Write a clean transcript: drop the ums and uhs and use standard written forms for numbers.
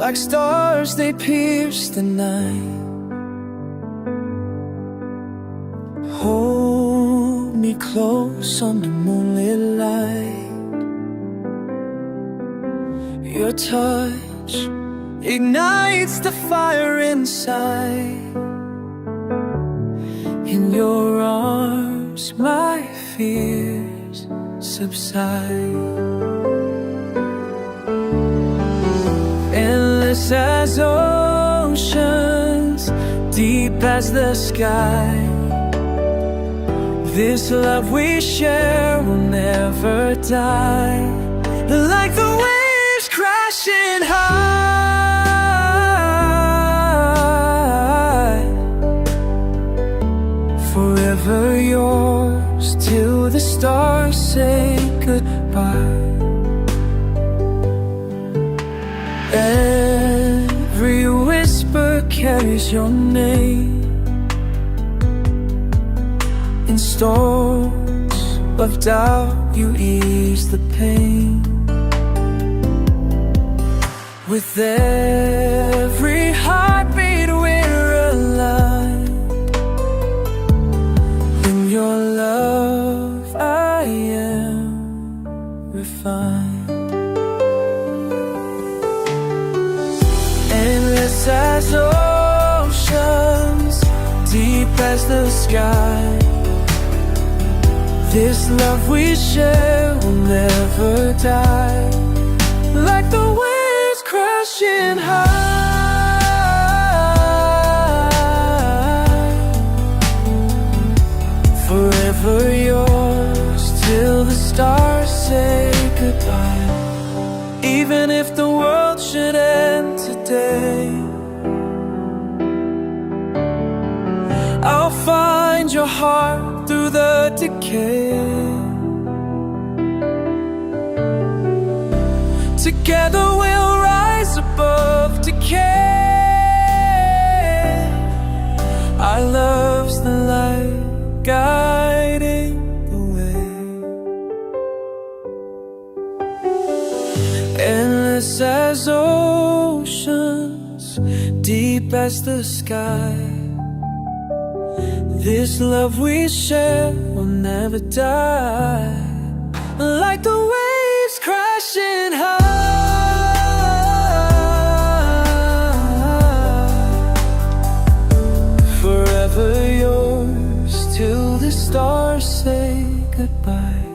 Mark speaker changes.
Speaker 1: like stars they pierce the night. Hold me close on the moonlit light. Your touch ignites the fire inside. In your arms my fears subside. Endless as oceans, deep as the sky, this love we share will never die. Like the waves crashing high, forever yours till the stars say goodbye. Every whisper carries your name. In storms of doubt you ease the pain. With every heartbeat we're alive. In your love I am refined. Endless as oceans, deep as the sky, this love we share will never die. Like the waves crashing high, forever yours till the stars say goodbye. Even if the world should end today, I'll find your heart through the decay. Together we'll rise above decay. Our love's the light guiding the way. Endless as oceans, deep as the sky, this love we share will never die. Like the waves crashing high, forever yours till the stars say goodbye.